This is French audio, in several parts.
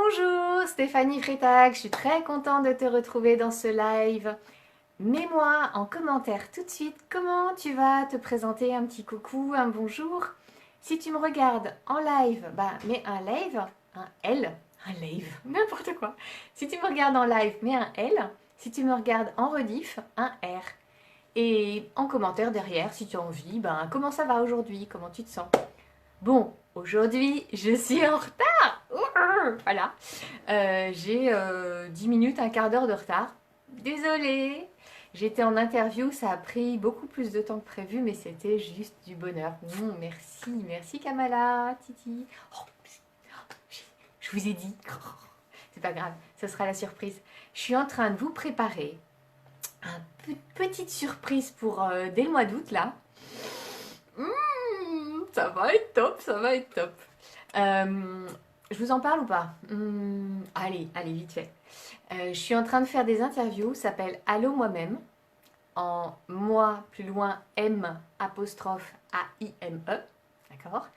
Bonjour, Stéphanie Freitag, je suis très contente de te retrouver dans ce live. Mets-moi en commentaire tout de suite comment tu vas te présenter, un petit coucou, un bonjour. Si tu me regardes en live, mets un live, un L, un live, n'importe quoi. Si tu me regardes en live, mets un L. Si tu me regardes en rediff, un R. Et en commentaire derrière, si tu as envie, comment ça va aujourd'hui, comment tu te sens. Bon, aujourd'hui, je suis en retard. Voilà. J'ai 10 minutes, un quart d'heure de retard. Désolée. J'étais en interview, ça a pris beaucoup plus de temps que prévu, mais c'était juste du bonheur. Merci, merci Kamala, Titi. Oh, je vous ai dit. C'est pas grave, ce sera la surprise. Je suis en train de vous préparer une petite surprise pour dès le mois d'août là. Ça va être top, ça va être top. Je vous en parle ou pas? Allez, vite fait. Je suis en train de faire des interviews, ça s'appelle Allô moi-même, en moi plus loin M apostrophe A-I-M-E, d'accord?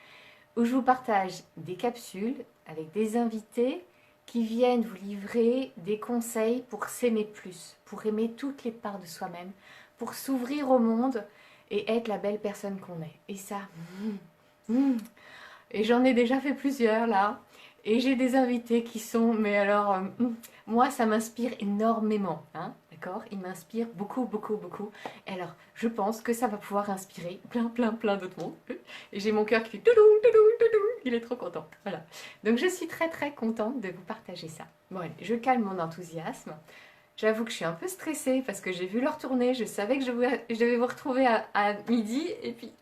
Où je vous partage des capsules avec des invités qui viennent vous livrer des conseils pour s'aimer plus, pour aimer toutes les parts de soi-même, pour s'ouvrir au monde et être la belle personne qu'on est. Et ça, et j'en ai déjà fait plusieurs là. Et j'ai des invités qui sont, mais alors, moi ça m'inspire énormément, hein, d'accord? Il m'inspire beaucoup, beaucoup, beaucoup. Et alors, je pense que ça va pouvoir inspirer plein d'autres monde. Et j'ai mon cœur qui fait toudoum, toudoum, toudoum. Il est trop content. Voilà. Donc je suis très contente de vous partager ça. Bon, allez, je calme mon enthousiasme. J'avoue que je suis un peu stressée parce que j'ai vu leur tournée. Je savais que je devais vous retrouver à midi. Et puis,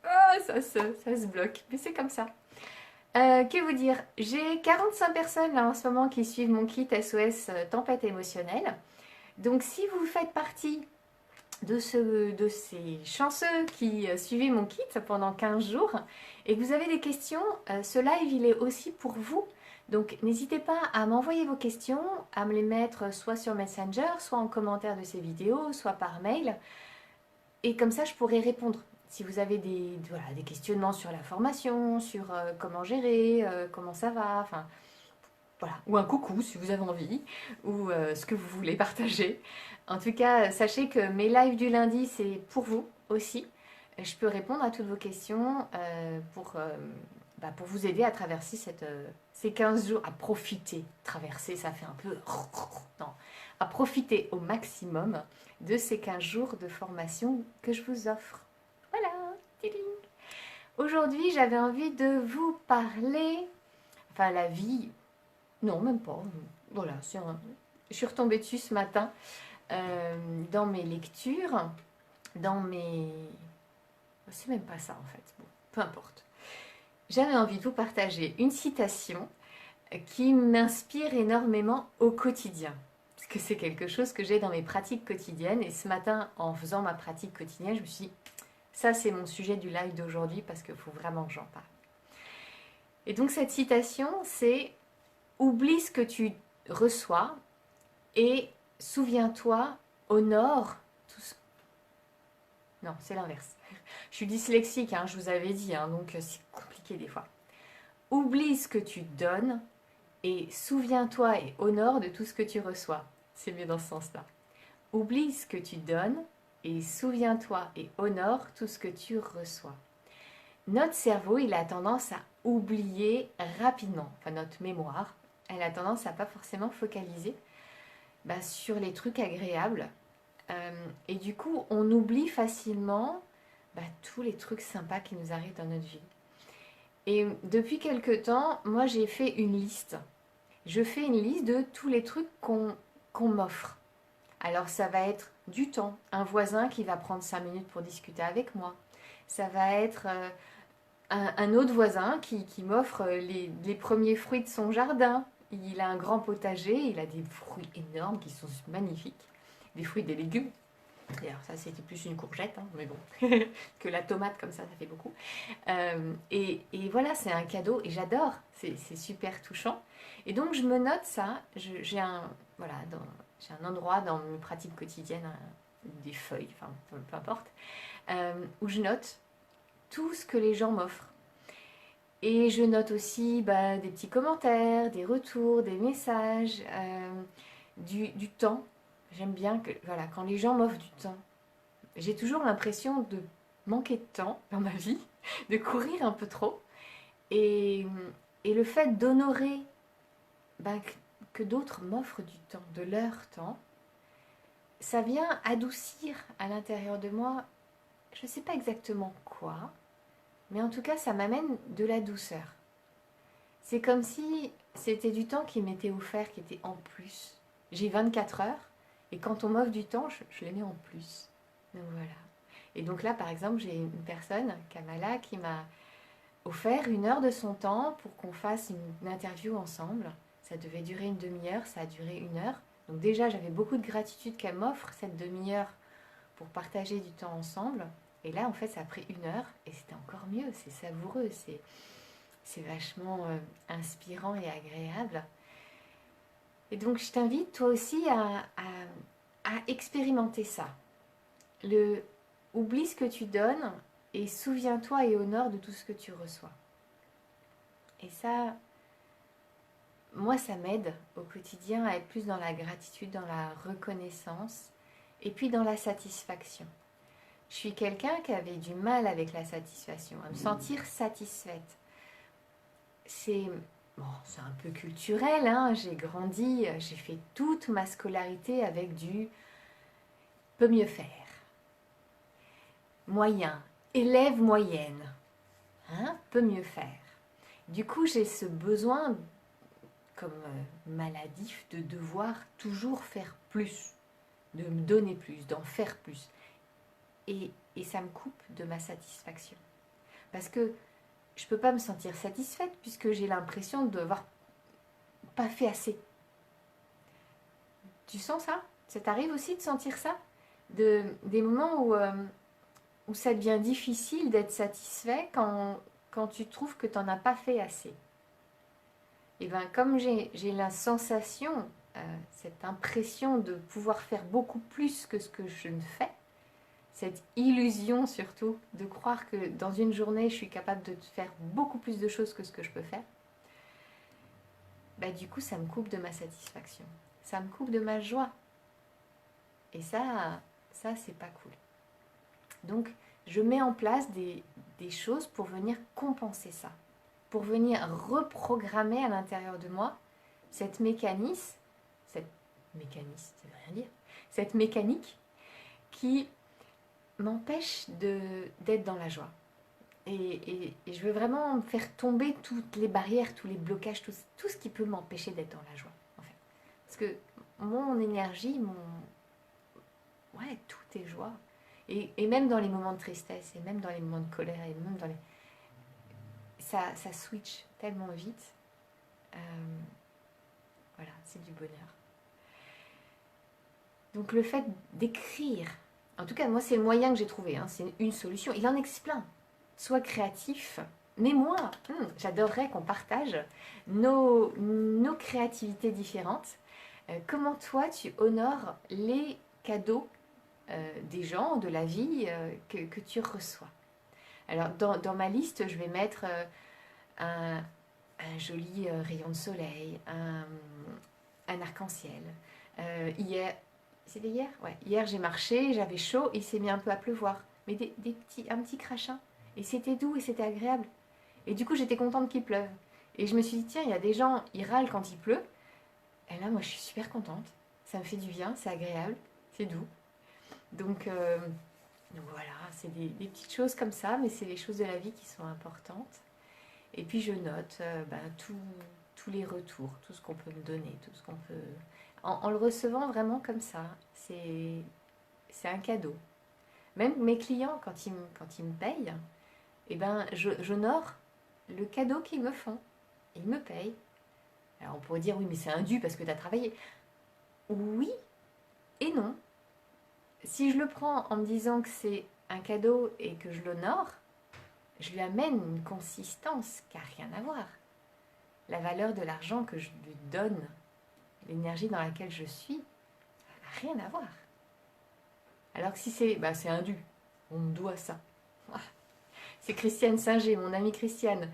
ça se bloque. Mais c'est comme ça. Que vous dire? J'ai 45 personnes là en ce moment qui suivent mon kit SOS Tempête émotionnelle. Donc si vous faites partie de ces chanceux qui suivez mon kit pendant 15 jours et que vous avez des questions, ce live il est aussi pour vous. Donc n'hésitez pas à m'envoyer vos questions, à me les mettre soit sur Messenger, soit en commentaire de ces vidéos, soit par mail. Et comme ça je pourrai répondre. Si vous avez des questionnements sur la formation, sur comment gérer, comment ça va, enfin voilà, ou un coucou si vous avez envie, ou ce que vous voulez partager. En tout cas, sachez que mes lives du lundi, c'est pour vous aussi. Je peux répondre à toutes vos questions pour vous aider à traverser ces 15 jours, à profiter. Traverser, ça fait un peu... Non, à profiter au maximum de ces 15 jours de formation que je vous offre. Voilà, tiding. Aujourd'hui, j'avais envie de vous parler, enfin la vie, non même pas, voilà, je suis retombée dessus ce matin dans mes lectures, c'est même pas ça en fait, bon, peu importe. J'avais envie de vous partager une citation qui m'inspire énormément au quotidien. Parce que c'est quelque chose que j'ai dans mes pratiques quotidiennes. Et ce matin, en faisant ma pratique quotidienne, je me suis dit, ça c'est mon sujet du live d'aujourd'hui parce qu'il faut vraiment que j'en parle. Et donc cette citation, c'est « Oublie ce que tu reçois et souviens-toi, honore tout ce... » Non, c'est l'inverse. Je suis dyslexique, hein, je vous avais dit, hein, donc c'est compliqué des fois. Oublie ce que tu donnes et souviens-toi et honore de tout ce que tu reçois. C'est mieux dans ce sens-là. Oublie ce que tu donnes et souviens-toi et honore tout ce que tu reçois. Notre cerveau, il a tendance à oublier rapidement, enfin notre mémoire, elle a tendance à pas forcément focaliser sur les trucs agréables. Et du coup, on oublie facilement tous les trucs sympas qui nous arrivent dans notre vie. Et depuis quelque temps, moi j'ai fait une liste. Je fais une liste de tous les trucs qu'on m'offre. Alors ça va être du temps, un voisin qui va prendre 5 minutes pour discuter avec moi. Ça va être un autre voisin qui m'offre les premiers fruits de son jardin. Il a un grand potager, il a des fruits énormes qui sont magnifiques. Des fruits et des légumes. D'ailleurs, ça c'était plus une courgette, hein, mais bon, que la tomate comme ça fait beaucoup. Et voilà, c'est un cadeau et j'adore, c'est super touchant. Et donc je me note ça, j'ai un endroit dans mes pratiques quotidiennes, des feuilles, enfin peu importe, où je note tout ce que les gens m'offrent. Et je note aussi des petits commentaires, des retours, des messages, du temps. J'aime bien que, voilà, quand les gens m'offrent du temps. J'ai toujours l'impression de manquer de temps dans ma vie, de courir un peu trop. Et, et le fait d'honorer que d'autres m'offrent du temps, de leur temps, ça vient adoucir à l'intérieur de moi, je ne sais pas exactement quoi, mais en tout cas ça m'amène de la douceur. C'est comme si c'était du temps qui m'était offert, qui était en plus. J'ai 24 heures, et quand on m'offre du temps, je les mets en plus. Donc voilà. Et donc là, par exemple, j'ai une personne, Kamala, qui m'a offert 1 heure de son temps pour qu'on fasse une interview ensemble. Ça devait durer une demi-heure, ça a duré 1 heure. Donc déjà, j'avais beaucoup de gratitude qu'elle m'offre cette demi-heure pour partager du temps ensemble. Et là, en fait, ça a pris 1 heure et c'était encore mieux. C'est savoureux, c'est vachement inspirant et agréable. Et donc, je t'invite toi aussi à expérimenter ça. Oublie ce que tu donnes et souviens-toi et honore de tout ce que tu reçois. Et ça, moi, ça m'aide au quotidien à être plus dans la gratitude, dans la reconnaissance et puis dans la satisfaction. Je suis quelqu'un qui avait du mal avec la satisfaction, à me sentir satisfaite. C'est un peu culturel, hein. J'ai grandi, j'ai fait toute ma scolarité avec du peut mieux faire, moyen, élève moyenne, hein, peut mieux faire. Du coup, j'ai ce besoin, comme maladif, de devoir toujours faire plus, de me donner plus, d'en faire plus. Et ça me coupe de ma satisfaction. Parce que je ne peux pas me sentir satisfaite puisque j'ai l'impression de n'avoir pas fait assez. Tu sens ça? Ça t'arrive aussi de sentir ça? Des moments où ça devient difficile d'être satisfait quand tu trouves que tu n'en as pas fait assez. Et bien comme j'ai la sensation, cette impression de pouvoir faire beaucoup plus que ce que je ne fais, cette illusion surtout de croire que dans une journée je suis capable de faire beaucoup plus de choses que ce que je peux faire, du coup ça me coupe de ma satisfaction, ça me coupe de ma joie. Et ça c'est pas cool. Donc je mets en place des choses pour venir compenser ça, pour venir reprogrammer à l'intérieur de moi cette mécanique, ça veut rien dire, cette mécanique qui m'empêche d'être dans la joie. Et je veux vraiment faire tomber toutes les barrières, tous les blocages, tout ce qui peut m'empêcher d'être dans la joie, en fait. Parce que mon énergie, tout est joie. Et même dans les moments de tristesse, et même dans les moments de colère, et même dans les... Ça switch tellement vite. Voilà, c'est du bonheur. Donc le fait d'écrire, en tout cas moi c'est le moyen que j'ai trouvé, hein, c'est une solution, il en existe plein. Sois créatif, mais moi, j'adorerais qu'on partage nos créativités différentes. Comment toi tu honores les cadeaux des gens, de la vie que tu reçois. Alors dans ma liste, je vais mettre un joli rayon de soleil, un arc-en-ciel. Hier, c'était hier? Ouais. Hier j'ai marché, j'avais chaud, il s'est mis un peu à pleuvoir. Mais un petit crachin. Et c'était doux et c'était agréable. Et du coup j'étais contente qu'il pleuve. Et je me suis dit, tiens, il y a des gens, ils râlent quand il pleut. Et là, moi je suis super contente. Ça me fait du bien, c'est agréable, c'est doux. Donc voilà, c'est des petites choses comme ça, mais c'est les choses de la vie qui sont importantes. Et puis je note tous les retours, tout ce qu'on peut me donner, tout ce qu'on peut... En le recevant vraiment comme ça, c'est un cadeau. Même mes clients, quand ils me payent, j'honore le cadeau qu'ils me font. Ils me payent. Alors on pourrait dire, oui, mais c'est un dû parce que tu as travaillé. Oui et non. Si je le prends en me disant que c'est un cadeau et que je l'honore, je lui amène une consistance qui n'a rien à voir. La valeur de l'argent que je lui donne, l'énergie dans laquelle je suis, ça n'a rien à voir. Alors que si c'est un dû, on me doit ça. C'est Christiane Singer, mon amie Christiane,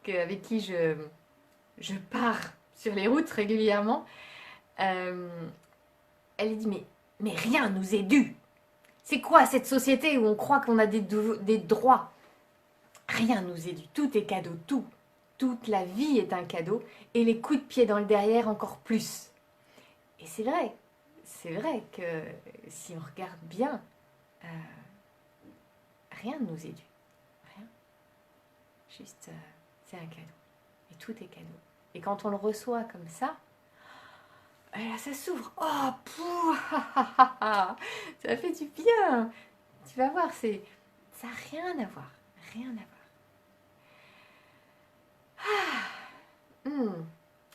avec qui je pars sur les routes régulièrement, elle dit mais rien nous est dû. C'est quoi cette société où on croit qu'on a des droits? Rien nous est dû, tout est cadeau, tout. Toute la vie est un cadeau et les coups de pied dans le derrière encore plus. Et c'est vrai que si on regarde bien, rien ne nous est dû. Rien. Juste, c'est un cadeau. Et tout est cadeau. Et quand on le reçoit comme ça, là, ça s'ouvre. Oh, pouh, ça fait du bien. Tu vas voir, ça n'a rien à voir. Rien à voir.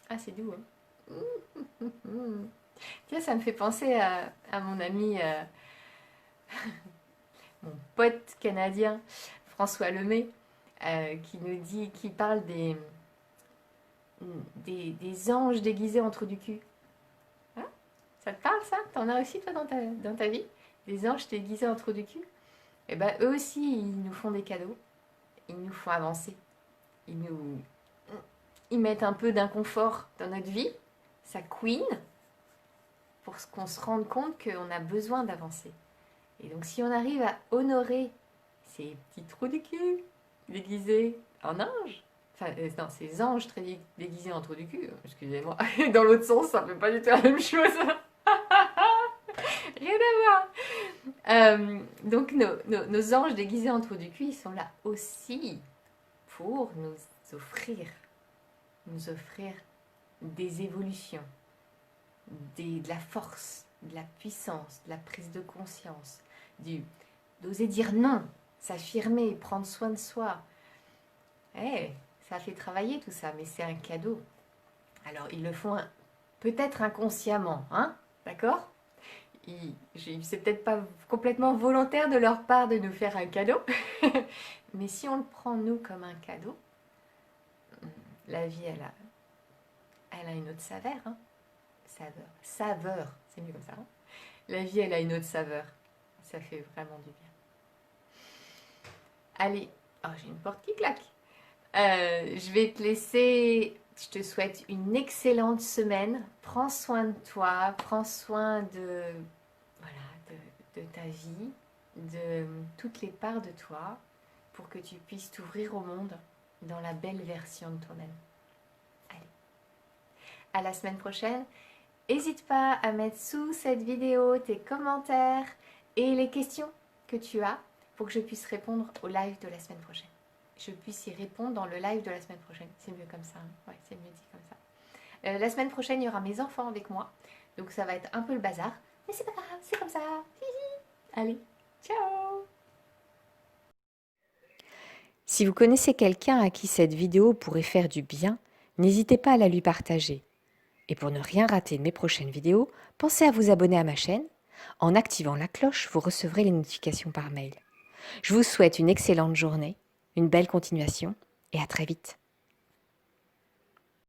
Ah, c'est doux. Hein. Tiens, ça me fait penser à mon ami, mon pote canadien, François Lemay, qui parle des anges déguisés en trous du cul. Hein? Ça te parle, ça? T'en as aussi, toi, dans ta vie? Des anges déguisés en trous du cul? Eh ben, eux aussi, ils nous font des cadeaux. Ils nous font avancer. Ils mettent un peu d'inconfort dans notre vie. Ça couine pour qu'on se rende compte qu'on a besoin d'avancer. Et donc, si on arrive à honorer ces petits trous du cul déguisés en anges, enfin, non, ces anges très déguisés en trous du cul, excusez-moi, dans l'autre sens, ça ne fait pas du tout la même chose. Rien à voir. Donc, nos anges déguisés en trous du cul, ils sont là aussi pour nous offrir des évolutions, de la force, de la puissance, de la prise de conscience, d'oser dire non, s'affirmer, prendre soin de soi. Ça fait travailler tout ça, mais c'est un cadeau. Alors, ils le font peut-être inconsciemment, hein, d'accord? C'est peut-être pas complètement volontaire de leur part de nous faire un cadeau, mais si on le prend, nous, comme un cadeau, la vie, elle a une autre saveur, hein. Saveur, c'est mieux comme ça. Hein. La vie, elle a une autre saveur. Ça fait vraiment du bien. Allez, j'ai une porte qui claque. Je vais te laisser. Je te souhaite une excellente semaine. Prends soin de toi, prends soin de ta vie, de toutes les parts de toi, pour que tu puisses t'ouvrir au monde dans la belle version de toi-même. Allez, à la semaine prochaine. N'hésite pas à mettre sous cette vidéo tes commentaires et les questions que tu as pour que je puisse répondre au live de la semaine prochaine. Je puisse y répondre dans le live de la semaine prochaine. C'est mieux comme ça. Hein. Ouais, c'est mieux dit comme ça. La semaine prochaine, il y aura mes enfants avec moi. Donc ça va être un peu le bazar. Mais c'est pas grave, c'est comme ça. Allez, ciao! Si vous connaissez quelqu'un à qui cette vidéo pourrait faire du bien, n'hésitez pas à la lui partager. Et pour ne rien rater de mes prochaines vidéos, pensez à vous abonner à ma chaîne. En activant la cloche, vous recevrez les notifications par mail. Je vous souhaite une excellente journée, une belle continuation et à très vite.